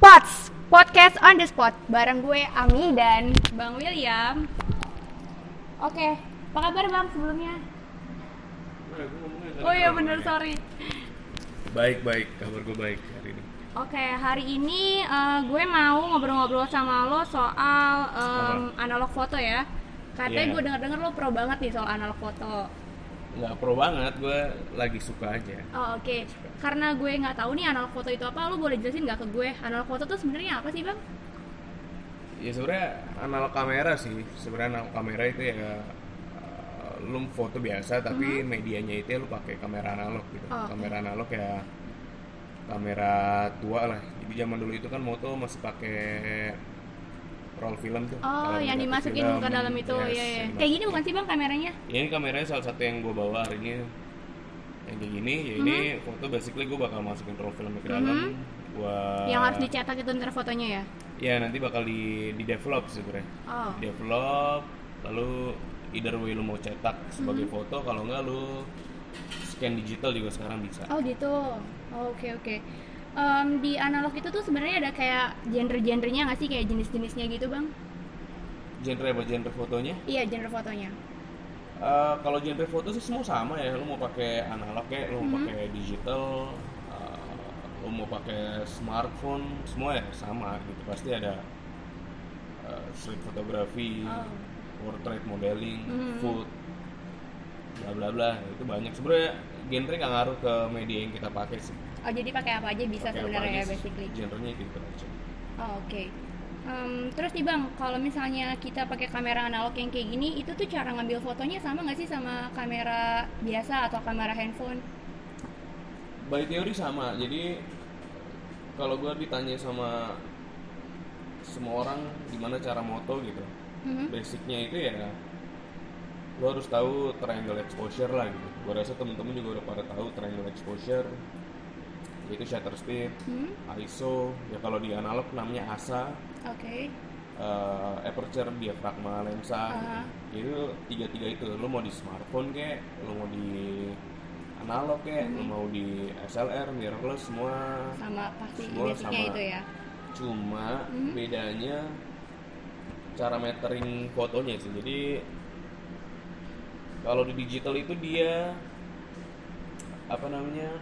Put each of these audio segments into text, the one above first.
Pots, podcast on the spot bareng gue Ami dan Bang William. Oke, apa kabar Bang sebelumnya? Oh iya bener, sorry. Baik, kabar gue baik hari ini. Oke, hari ini gue mau ngobrol-ngobrol sama lo soal analog foto ya. Katanya Iya. gue denger-denger lo pro banget nih soal analog foto. Nggak pro banget, gue lagi suka aja. Oh, oke. Karena gue nggak tahu nih analog foto itu apa, lo boleh jelasin nggak ke gue? Analog foto tuh sebenarnya apa sih Bang? Ya sebenarnya analog kamera sih. Sebenarnya analog kamera itu ya lu foto biasa tapi medianya itu ya lu pakai kamera analog gitu. Oh, oke. Kamera analog ya kamera tua lah. Jadi zaman dulu itu kan moto masih pakai roll film tuh. Oh, Kalau yang negatif dimasukin film, ke dalam itu, yes, ya. yang Kayak gini dimasukin. bukan sih Bang kameranya? Ya ini kameranya salah satu yang gue bawa hari ini. Yang kayak gini, ya ini foto basically gue bakal masukin roll filmnya ke dalam. Gua Yang harus dicetak itu ntar fotonya ya? ya nanti bakal di develop sebenarnya. Oh, Develop, lalu either way lu mau cetak sebagai foto, kalau enggak lu scan digital juga sekarang bisa. oh gitu. Oh, oke. Di analog itu tuh sebenarnya ada kayak genre-genrenya nggak sih, kayak jenis-jenisnya gitu Bang? Genre apa genre fotonya? Iya, genre fotonya. Kalau genre foto sih semua sama ya. Lu mau pakai analog ya, lu mau pakai digital, lu mau pakai smartphone, semua ya sama gitu. Pasti ada street photography, Oh. portrait modeling, food, bla bla bla. Itu banyak. Sebenarnya genre nggak ngaruh ke media yang kita pakai sih. Oh, jadi pakai apa aja bisa Pakai apa sebenarnya ya aja sih, basically. genrenya itu aja. Oh, oke. Terus nih Bang, kalau misalnya kita pakai kamera analog yang kayak gini, itu tuh cara ngambil fotonya sama nggak sih sama kamera biasa atau kamera handphone? By teori sama. Jadi kalau gue ditanya sama semua orang gimana cara moto gitu, basicnya itu ya lo harus tahu triangle exposure lah gitu. Gue rasa temen-temen juga udah pada tahu triangle exposure, yaitu shutter speed, ISO, ya kalau di analog namanya ASA, Oke. aperture, diafragma, lensa, gitu. Itu tiga itu lo mau di smartphone kek, lo mau di analog kek, lo mau di SLR, mirrorless, semua Sama pasti semua basicnya sama. itu ya. Cuma bedanya cara metering fotonya sih. Jadi kalau di digital itu dia apa namanya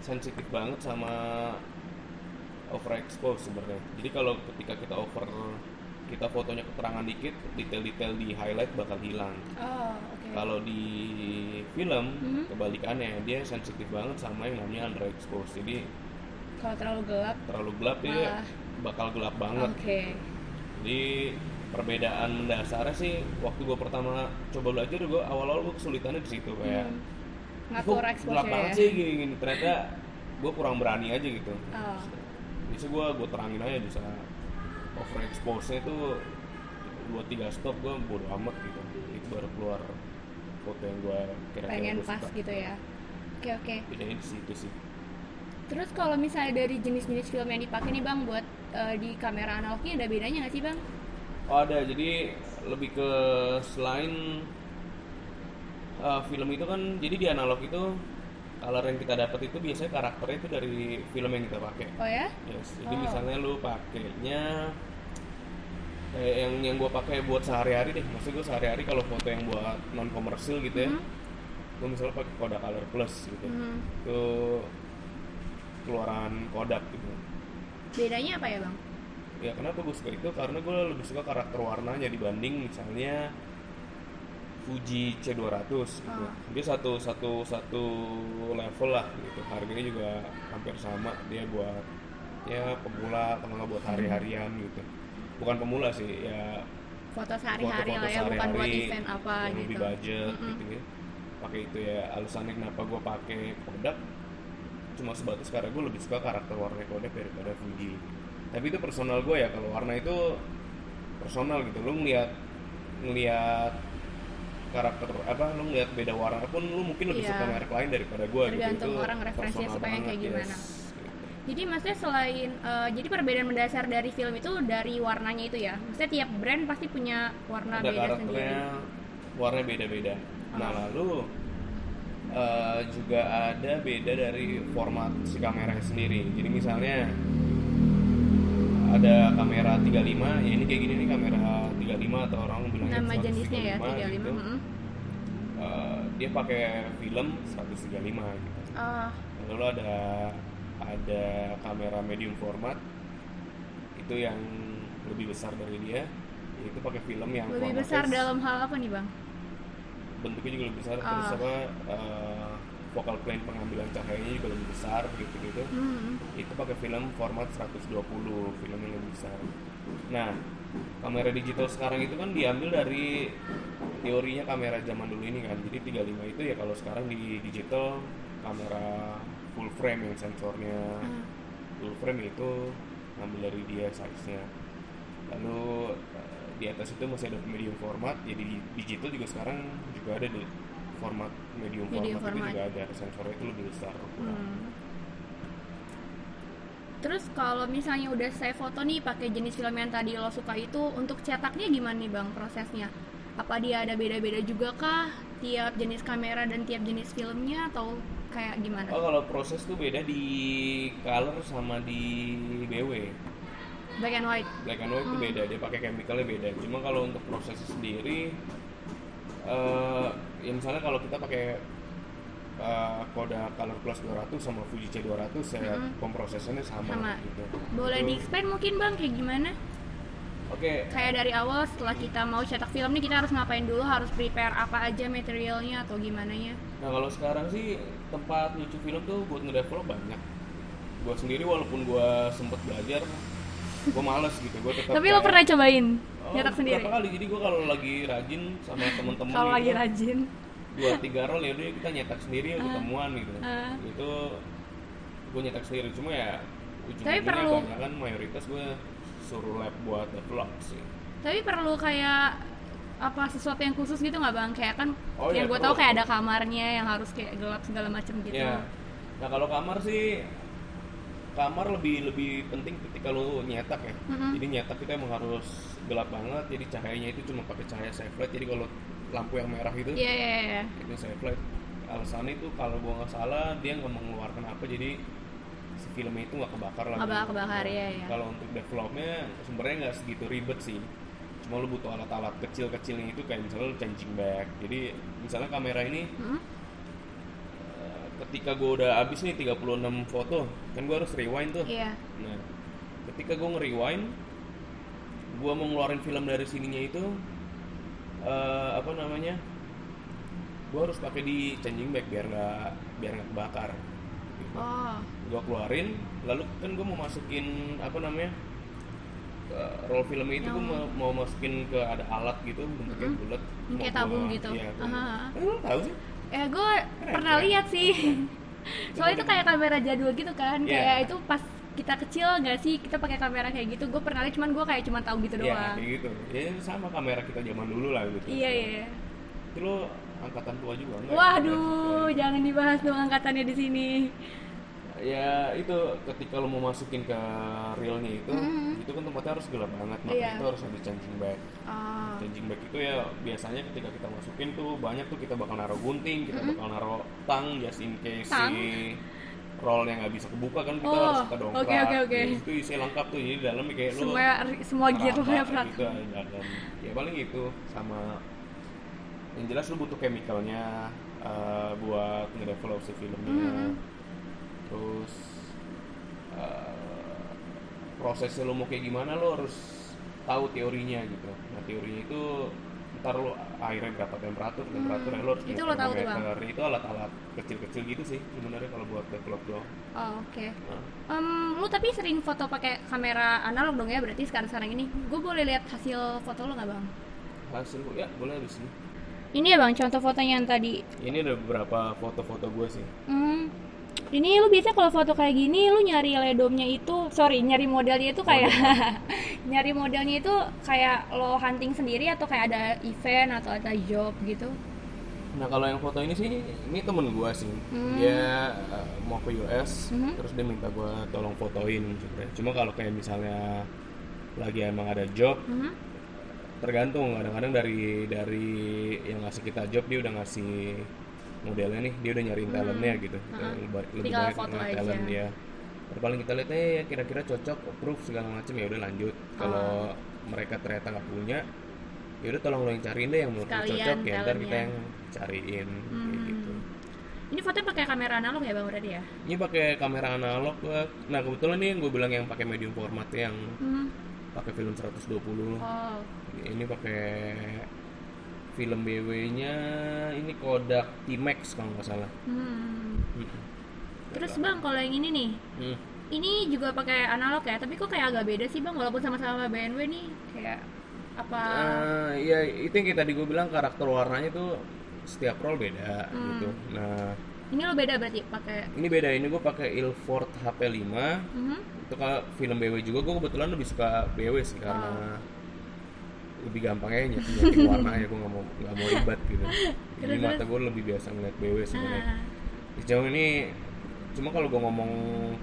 sensitif banget sama overexpose sebenarnya. Jadi kalau ketika kita fotonya keterangan dikit, detail-detail di highlight bakal hilang. Oh, oke. Kalau di film kebalikannya, dia sensitif banget sama yang namanya underexpose. Jadi Kalau terlalu gelap, terlalu gelap dia malah. bakal gelap banget. Oke. Jadi perbedaan mendasarnya sih waktu gue pertama coba belajar, gue awal-awal gue kesulitannya di situ kayak Ngatur kok exposure gelap ya. banget sih gini, ternyata gue kurang berani aja gitu. Oh. Bisa gue terangin aja bisa overexpose nya tuh 2-3 stop gue bodo amat gitu. Itu baru keluar foto yang gue kira-kira Pengen gue pas suka. gitu ya. Oke. Bedanya di situ sih. Terus kalau misalnya dari jenis-jenis film yang dipakai nih Bang buat di kamera analognya ada bedanya nggak sih Bang? Oh ada, jadi lebih ke selain film itu kan, jadi di analog itu color yang kita dapat itu biasanya karakternya itu dari film yang kita pakai. Oh ya? Yes, jadi Oh. misalnya lu pakainya kayak yang gue pakai buat sehari-hari deh. Maksud gue sehari-hari kalau foto yang buat non komersil gitu ya, gue misalnya pakai Kodak Color Plus gitu. Itu keluaran Kodak gitu. Bedanya apa ya Bang? Ya kenapa gue suka itu? Karena gue lebih suka karakter warnanya dibanding misalnya Fuji C200 gitu. Dia satu level lah gitu. Harganya juga hampir sama. Dia buat ya pemula atau nggak buat hari-harian gitu. Bukan pemula sih, ya Foto sehari-hari foto-foto lah ya, bukan buat sehari-hari event apa yang gitu. lebih budget gitu ya. Pakai itu ya. Alasannya kenapa gue pakai Kodak cuma sebatas karena gue lebih suka karakter warna Kodak daripada Fuji. Tapi itu personal gue ya, kalau warna itu personal gitu. Lu ngelihat karakter apa, lu ngeliat beda warna pun lu mungkin lebih Iya. suka merek lain daripada gue gitu. Tergantung Itu orang referensinya personal suka yang banget, kayak gimana. yes. Jadi maksudnya selain jadi perbedaan mendasar dari film itu dari warnanya itu ya. Maksudnya tiap brand pasti punya warna Ada beda sendiri. karakternya, warnanya beda-beda. Nah lalu juga ada beda dari format si kameranya sendiri. Jadi misalnya ada kamera 35, ya ini kayak gini nih kamera 35 atau orang bilangnya Nama jenisnya ya 35. gitu. Dia pakai film 135 gitu. Lalu ada kamera medium format itu yang lebih besar dari dia, itu pakai film yang lebih besar dalam hal apa nih bang? Bentuknya juga lebih besar, terus focal plane pengambilan cahayanya juga lebih besar gitu. Itu pakai film format 120, film yang lebih besar. Nah, kamera digital sekarang itu kan diambil dari teorinya kamera zaman dulu ini kan. Jadi 35 itu ya kalau sekarang di digital kamera full frame yang sensornya full frame itu ngambil dari dia size-nya. Lalu di atas itu masih ada medium format, jadi digital juga sekarang juga ada di format medium format itu juga ada, sensornya itu lebih besar. Terus kalau misalnya udah saya foto nih pakai jenis film yang tadi lo suka itu, untuk cetaknya gimana nih bang prosesnya? Apa dia ada beda-beda juga kah tiap jenis kamera dan tiap jenis filmnya atau kayak gimana? Oh, kalau proses tuh beda di color sama di BW. Black and white Itu beda, dia pakai chemicalnya beda. Cuma kalau untuk proses sendiri, ya misalnya kalau kita pakai Kodak Color Plus 200 sama Fuji C200 ya pemprosesannya sama gitu. Boleh di-explain mungkin bang kayak gimana? Oke. Kayak dari awal setelah kita mau cetak film nih kita harus ngapain dulu, harus prepare apa aja materialnya atau gimana nya? Nah kalau sekarang sih tempat lucu film tuh buat ngedevelop banyak. Gue sendiri walaupun gue sempet belajar, gue males gitu. Gue tetap. Tapi lo pernah cobain nyetak sendiri? Berapa kali? Jadi gue kalau lagi rajin sama temen-temen kalau lagi rajin 2-3 roll ya udah kita nyetak sendiri ya ketemuan gitu. Itu gue nyetak sendiri, cuma ya ujung-ujungnya kan mayoritas gue suruh lab buat develop sih. Tapi perlu kayak apa sesuatu yang khusus gitu nggak bang? Kayak kan yang gue tahu kayak ada kamarnya yang harus kayak gelap segala macam gitu. Ya. Nah kalau kamar sih, kamar lebih penting ketika lo nyetak ya. Jadi nyetak itu emang harus gelap banget, jadi cahayanya itu cuma pakai cahaya safe light. Jadi kalau lampu yang merah itu itu safe light. Alasannya itu kalau gua nggak salah dia nggak mengeluarkan apa, jadi si filmnya itu nggak kebakar lagi. Kebakar ya. Kalau untuk developnya sebenarnya nggak segitu ribet sih, cuma lo butuh alat-alat kecil-kecilnya itu kayak misalnya lo changing back. Jadi misalnya kamera ini ketika gue udah abis nih 36 foto kan gue harus rewind tuh. Nah ketika gue nge-rewind, gue mau ngeluarin film dari sininya itu gue harus pakai di changing back biar nggak kebakar gitu. Gue keluarin, lalu kan gue mau masukin roll film itu gue mau masukin ke ada alat gitu bentuknya bulat kayak tabung gitu. Lo tahu sih? Gue pernah lihat sih. Soalnya itu kayak kamera jadul gitu kan. Kayak itu pas kita kecil nggak sih kita pakai kamera kayak gitu. Gue pernah lihat, cuman gue kayak cuma tahu gitu doang. Iya kayak gitu. Ya sama kamera kita zaman dulu lah gitu. Iya. Itu lo angkatan tua juga nggak? Waduh, jangan dibahas dong angkatannya di sini. Ya itu ketika lo mau masukin ke reelnya itu kan tempatnya harus gelap banget, makanya itu harus ada changing back. Changing back itu ya biasanya ketika kita masukin tuh banyak tuh kita bakal naruh gunting, kita bakal naruh tang just in case si rollnya nggak bisa kebuka kan kita harus kita dongkrak. Itu isinya lengkap tuh, jadi dalamnya kayak semua gear lo ya gitu, dan ya paling gitu. Sama yang jelas lo butuh chemicalnya buat ngedevelop si filmnya. Terus prosesnya lo mau kayak gimana, lo harus tahu teorinya gitu. Nah teorinya itu ntar lo airnya berapa temperatur yang lo harus itu lo tahu tuh bang? Itu alat-alat kecil-kecil gitu sih sebenarnya kalau buat develop doang. Oke. Lo tapi sering foto pakai kamera analog dong ya berarti sekarang ini? Gue boleh lihat hasil foto lo nggak bang? Hasil ya boleh di sini. Ini ya bang contoh fotonya yang tadi. Ini ada beberapa foto-foto gue sih. Ini lu biasa kalau foto kayak gini lu nyari nyari modelnya itu kayak nyari modelnya itu kayak lo hunting sendiri atau kayak ada event atau ada job gitu? Nah kalau yang foto ini sih, ini temen gue sih. Dia mau ke US, terus dia minta gue tolong fotoin sebenarnya. Cuma kalau kayak misalnya lagi emang ada job, tergantung. Kadang-kadang dari yang ngasih kita job dia udah ngasih modelnya nih, dia udah nyariin talentnya gitu. Lebih baik foto aja. Talent dia. paling kita lihatnya ya kira-kira cocok, approve segala macam, ya udah lanjut. Kalau mereka ternyata nggak punya, ya udah tolong lo yang cariin deh yang menurut lo Sekalian cocok, ya ntar kita talentnya. yang cariin kayak gitu. Ini fotonya pakai kamera analog ya bang berarti ya? Ini pakai kamera analog gua. Nah kebetulan nih yang gue bilang yang pakai medium format yang pakai film 120. Oh. Ini pakai film BW-nya ini Kodak T-Max kalau nggak salah. Terus bang kalau yang ini nih, Hmm. ini juga pakai analog ya, tapi kok kayak agak beda sih bang, walaupun sama-sama BMW nih, kayak apa? Ya itu yang kayak tadi gue bilang, karakter warnanya tuh setiap roll beda gitu. Nah Ini lo beda berarti pakai. ini beda, ini gue pakai Ilford HP5. Itu kalau film BW juga, gue kebetulan lebih suka BW sih karena lebih gampang aja nyeting warna aja, gue nggak mau ribet gitu. Jadi mata gue lebih biasa ngeliat BW sebenarnya. Sejauh ini cuma kalau gue ngomong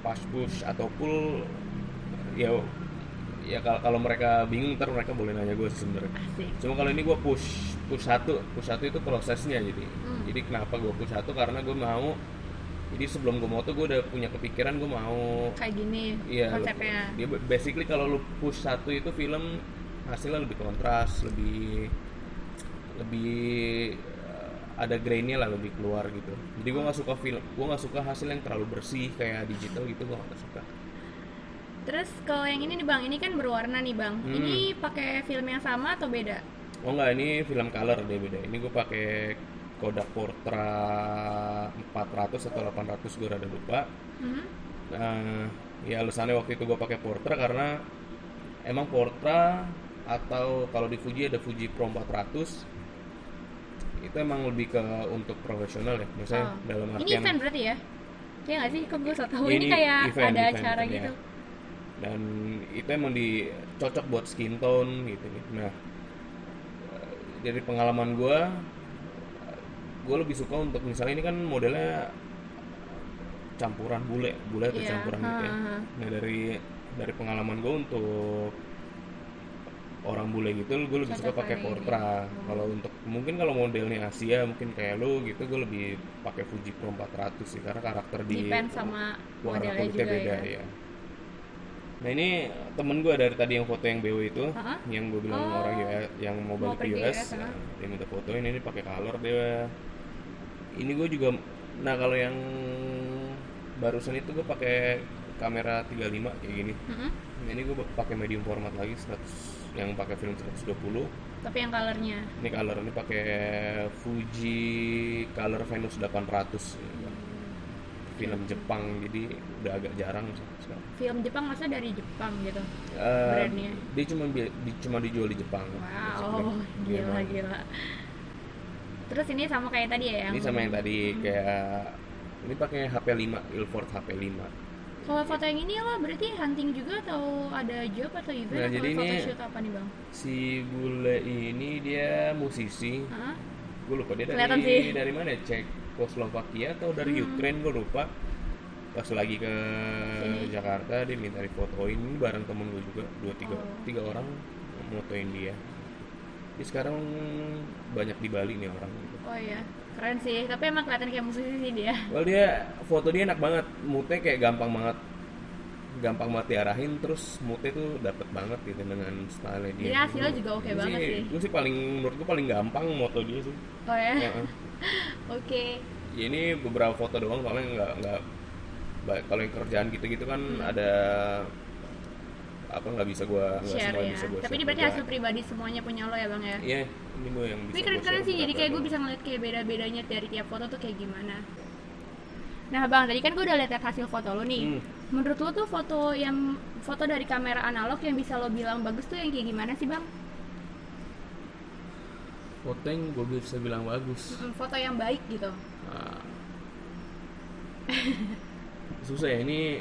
pas push atau pull, ya kalau mereka bingung ntar mereka boleh nanya gue sih sebenarnya. Asik. Cuma kalau ini gue push satu itu prosesnya, jadi kenapa gue push satu, karena gue mau, jadi sebelum gue moto gue udah punya kepikiran gue mau Kayak gini konsepnya. dia basically kalau lu push satu itu film hasilnya lebih kontras, lebih ada grainnya lah, lebih keluar gitu. Jadi gue nggak suka hasil yang terlalu bersih kayak digital gitu, gue nggak suka. Terus kalau yang ini nih bang, ini kan berwarna nih bang. Ini pakai film yang sama atau beda? Oh enggak, ini film color dia beda. Ini gue pakai Kodak Portra 400 atau 800, gue rada lupa. Nah, ya alasannya waktu itu gue pakai Portra karena emang Portra atau kalau di Fuji ada Fuji Pro 400 itu emang lebih ke untuk profesional ya, misalnya dalam Ini artian event berarti ya? Iya nggak sih? Kok gue so tau ya, ini kayak event, ada event, acara event, gitu. ya. Dan itu emang cocok buat skin tone gitu. Nah, dari pengalaman gue lebih suka untuk misalnya ini kan modelnya campuran bule atau Iya. campuran gitu ya. Nah dari pengalaman gue untuk orang bule gitu, gue lebih suka Cocok pakai kayak Portra. Kalau untuk mungkin kalau modelnya Asia mungkin kayak lo gitu, gue lebih pakai Fuji Pro 400 sih, karena karakter di Depend sama warna modelnya kulitnya juga beda ya. ya. Nah ini temen gue dari tadi yang foto yang BW itu, yang gue bilang orang US, yang mau balik ke pergi US, US, dia minta fotoin, ini pakai color dia. Ini gue juga, nah kalau yang barusan itu gue pakai kamera 35 kayak gini. Nah, ini gue pakai medium format lagi, 100, yang pakai film 120. Tapi yang colornya. Ini color, ini pakai Fuji Color Venus 800. Film Jepang, jadi udah agak jarang sekarang. Film Jepang maksudnya dari Jepang gitu brandnya. Dia cuma dijual di Jepang. Wow, gila. Terus ini sama kayak tadi ya? Ini sama yang tadi, kayak ini pakai HP5, Ilford HP5. Kalau foto yang ini lo berarti hunting juga atau ada job atau event Nah, atau jadi ini photoshoot apa nih bang? si bule ini dia musisi. Gue lupa dia dari mana ya? Cekoslovakia atau dari Ukraine, gue lupa. Pas lagi ke Jakarta dia minta difotoin, ini bareng temen gue juga, tiga orang motoin dia. Dia sekarang banyak di Bali nih orang gitu. Oh iya, keren sih. Tapi emang kelihatan kayak musisi sih dia. Well, dia foto dia enak banget, moodnya kayak gampang banget diarahin, terus moodnya tuh dapet banget gitu dengan style dia. Iya, hasilnya juga oke banget sih. Gue sih menurut gue paling gampang moto dia sih. Oh ya. Oke. Ya ini beberapa foto doang, soalnya nggak kalau yang kerjaan gitu-gitu kan ada apa nggak bisa gue share ya. Tapi ini berarti hasil pribadi semuanya punya lo ya bang ya? Iya, ini gue yang bisa. Tapi keren sih, jadi kayak gue bisa ngeliat kayak beda-bedanya dari tiap foto tuh kayak gimana. Nah bang, tadi kan gue udah lihat hasil foto lo nih. Menurut lo tuh foto dari kamera analog yang bisa lo bilang bagus tuh yang kayak gimana sih bang? Foto yang gue bisa bilang bagus. Foto yang baik gitu. Susah ya, ini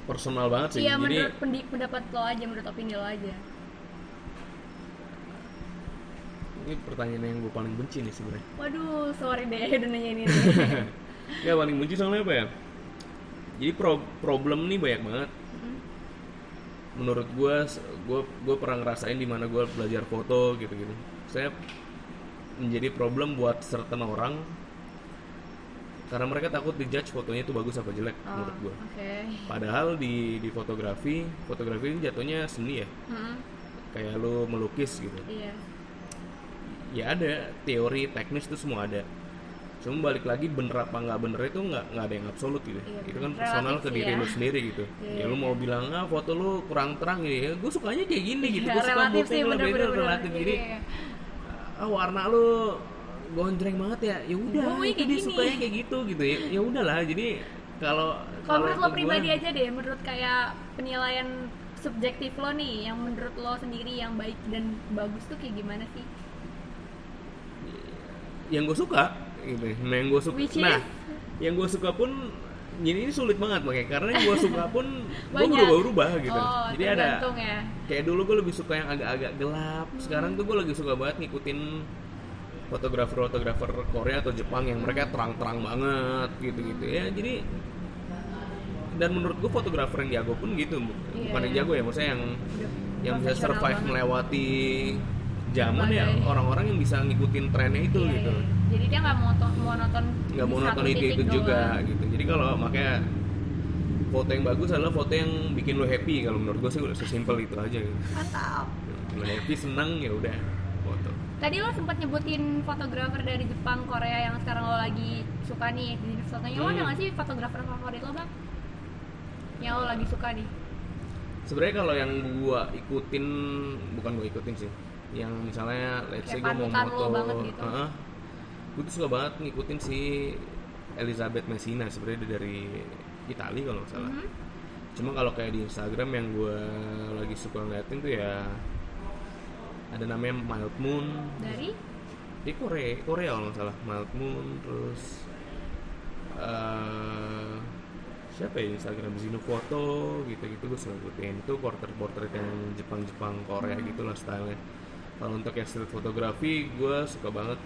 personal banget sih. Iya, jadi menurut pendapat lo aja, menurut opini lo aja. ini pertanyaan yang gue paling benci nih sebenarnya. Waduh, sorry deh udah nanya ini. Ya paling benci soalnya apa ya? Jadi problem nih banyak banget. Menurut gue pernah ngerasain di mana gue belajar foto gitu-gitu. Saya menjadi problem buat certain orang Karena mereka takut dijudge fotonya itu bagus apa jelek menurut gue. Padahal di fotografi ini jatuhnya seni ya. Kayak lo melukis gitu. Iya. Ya ada teori teknis itu semua ada. Cuma balik lagi bener apa nggak bener itu nggak ada yang absolut gitu. Iya, itu kan personal ke diri lu sendiri gitu. Ya lu mau bilang foto lu kurang terang gitu ya, gue sukanya kayak gini gitu. Gue suka moving lebih itu relatif. Jadi warna lu gonjreng banget ya udah itu dia sukanya kayak gitu ya udahlah. Jadi kalau menurut lo pribadi aja deh, menurut kayak penilaian subjektif lo nih, yang menurut lo sendiri yang baik dan bagus tuh kayak gimana sih? Yang gue suka gitu. Nah yang gue suka pun ini sulit banget makanya, karena yang gue suka pun gue berubah-ubah gitu. Jadi ada ya? Kayak dulu gue lebih suka yang agak-agak gelap. Sekarang tuh gue lagi suka banget ngikutin fotografer Korea atau Jepang yang mereka terang-terang banget gitu ya. Jadi dan menurut gue fotografer yang jago pun gitu, bukan yang jago ya, maksudnya yang bisa survive banget melewati zaman ya orang-orang yang bisa ngikutin trennya itu gitu. Jadi dia nggak monoton itu juga gitu. Jadi kalau makanya foto yang bagus adalah foto yang bikin lo happy. Kalau menurut gue sih udah sesimpel itu aja gitu. Mantap. Lo happy, senang, ya udah foto. Tadi lo sempat nyebutin fotografer dari Jepang, Korea yang sekarang lo lagi suka nih di fotonya. Lo ada nggak sih fotografer favorit lo bang? Yang lo lagi suka nih? Sebenarnya kalau yang gua ikutin, bukan gua ikutin sih, yang misalnya let's say gua mau moto, gitu. Gua tuh suka banget ngikutin si Elizabeth Messina, sebenarnya dari Italia kalau nggak salah. Cuma kalau kayak di Instagram yang gua lagi suka ngeliatin tuh ya ada namanya Mild Moon dari Korea kalau nggak salah. Mild Moon, terus siapa ya Instagram Zino Foto gitu gue suka ngikutin. Itu portrait yang Jepang Korea gitulah stylenya. Kalau untuk yang street fotografi gue suka banget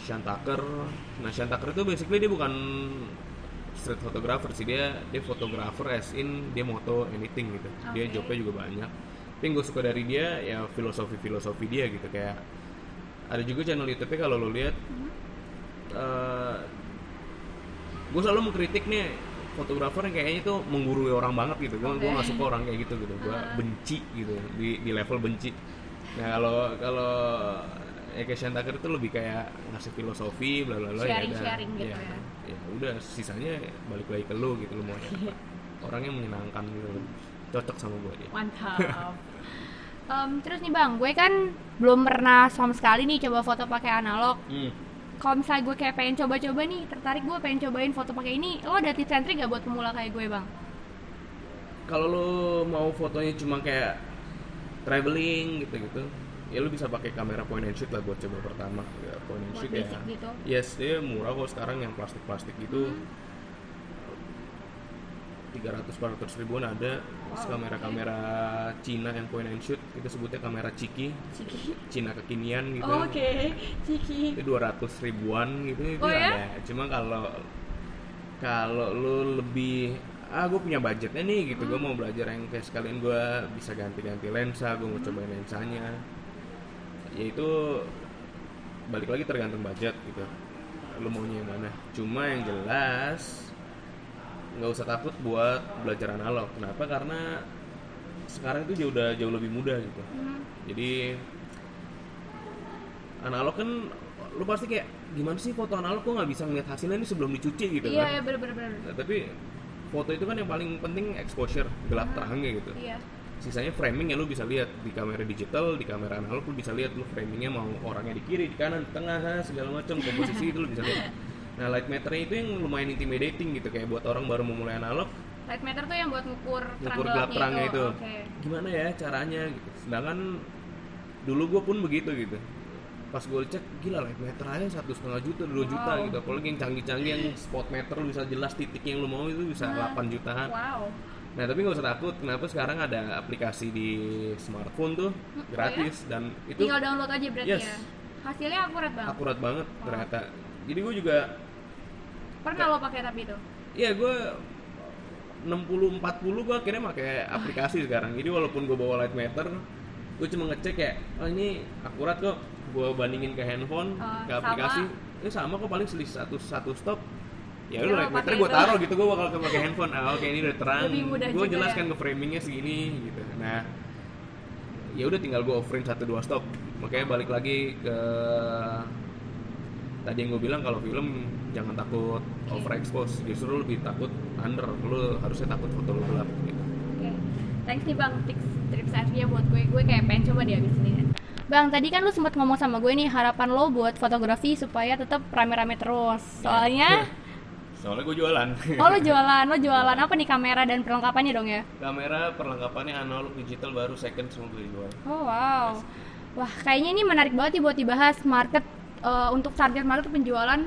Sean Tucker. Nah Sean Tucker itu basically dia bukan street photographer sih, dia fotografer as in dia moto anything gitu. Dia jobnya juga banyak. Tapi yang gue suka dari dia ya filosofi dia gitu. Kayak ada juga channel YouTube-nya kalau lo lihat, gue selalu mengkritik nih fotografer yang kayaknya itu menggurui orang banget gitu. Gue nggak suka orang kayak gitu. Gue benci gitu, di level benci. Nah kalau kayak Sean Tucker itu lebih kayak ngasih filosofi bla bla bla, sharing gitu ya. Ya udah sisanya balik lagi ke lu gitu, lu mau apa. Orangnya menyenangkan gitu, cocok sama gue dia. Mantap. Terus nih bang, gue kan belum pernah sama sekali nih coba foto pakai analog. Kalau misalnya gue kayak pengen coba-coba nih, tertarik gue pengen cobain foto pakai ini, lo ada tips and trick gak buat pemula kayak gue bang? Kalau lo mau fotonya cuma kayak traveling gitu, ya lo bisa pakai kamera point and shoot lah buat coba pertama. Ya, point and shoot ya. Gitu. Yes, dia murah kok sekarang yang plastik gitu. 300-400 ribuan ada. Terus kamera Cina yang point and shoot itu sebutnya kamera Ciki. Cina kekinian gitu. Ciki. Itu 200 ribuan gitu itu ada. Cuma kalau lu lebih gue punya budgetnya nih gitu, gue mau belajar yang kayak sekalian gue bisa ganti-ganti lensa, gue mau cobain lensanya. Ya itu balik lagi tergantung budget gitu. Lu maunya yang mana? Cuma yang jelas nggak usah takut buat belajar analog. Kenapa? Karena sekarang itu jauh lebih mudah gitu. Jadi analog kan lu pasti kayak gimana sih foto analog kok nggak bisa ngeliat hasilnya ini sebelum dicuci gitu kan? Iya bener. Nah, tapi foto itu kan yang paling penting exposure, gelap terangnya gitu. Iya. Sisanya framing ya lu bisa lihat di kamera digital, di kamera analog lu bisa lihat lu framingnya mau orangnya di kiri, di kanan, di tengah, segala macam komposisi itu lu bisa lihat. Nah light meternya itu yang lumayan intimidating gitu, kayak buat orang baru memulai analog. Light meter tuh yang buat ngukur gelap terangnya itu. Gimana ya caranya gitu. Sedangkan dulu gue pun begitu gitu. Pas gue cek, gila light meter aja 1,5 juta, 2 juta gitu. Apalagi yang canggih-canggih yang spot meter bisa jelas titiknya yang lu mau itu bisa 8 jutaan. Nah tapi gak usah takut, kenapa sekarang ada aplikasi di smartphone tuh gratis dan itu tinggal download aja berarti ya. Hasilnya akurat banget ternyata. Jadi gue juga pernah lo pakai tapi itu? Iya gue 60-40 gue akhirnya pakai aplikasi sekarang. Jadi walaupun gue bawa light meter, gue cuma ngecek kayak ini akurat kok. Gue bandingin ke handphone, ke aplikasi, sama kok paling selisih satu stop Ya udah light meter gue taruh gitu, gue bakal pakai handphone. Oke, ini udah terang. Gue jelaskan ke framingnya segini gitu. Nah, ya udah tinggal gue off frame 1-2 stop. Makanya balik lagi ke tadi yang gue bilang, kalau film jangan takut overexpose, justru lu lebih takut under, lu harusnya takut foto lu gelap gitu. Thanks nih bang, tips nya buat gue kayak pengen coba di abis ini. Bang, tadi kan lu sempat ngomong sama gue nih, harapan lo buat fotografi supaya tetap rame-rame terus. Soalnya gue jualan. Oh, lo jualan apa nih, kamera dan perlengkapannya dong ya? Kamera, perlengkapannya analog, digital, baru second semua gue jual. Oh wow. Wah, kayaknya ini menarik banget nih buat dibahas market, untuk target market penjualan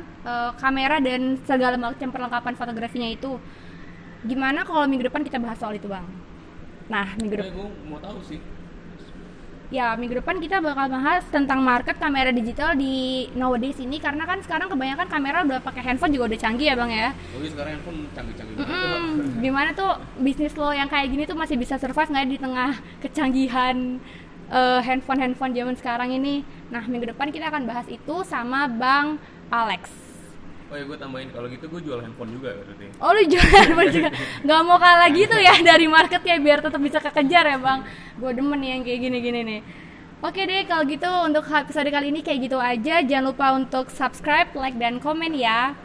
kamera dan segala macam perlengkapan fotografinya itu. Gimana kalau minggu depan kita bahas soal itu, Bang? Nah, minggu depan gue mau tahu sih. Ya, minggu depan kita bakal bahas tentang market kamera digital di nowadays ini, karena kan sekarang kebanyakan kamera udah pakai handphone juga udah canggih ya, Bang ya. Tapi sekarang handphone canggih-canggih Gimana tuh bisnis lo yang kayak gini tuh masih bisa survive nggak di tengah kecanggihan handphone zaman sekarang ini? Nah, minggu depan kita akan bahas itu sama Bang Alex. Oh ya, gue tambahin, kalau gitu gue jual handphone juga berarti. Oh, lu jual handphone juga? Gak mau kalah gitu ya dari market ya, biar tetap bisa kekejar ya Bang. Gue demen nih yang kayak gini-gini nih. Oke deh, kalau gitu untuk episode kali ini kayak gitu aja. Jangan lupa untuk subscribe, like, dan komen ya.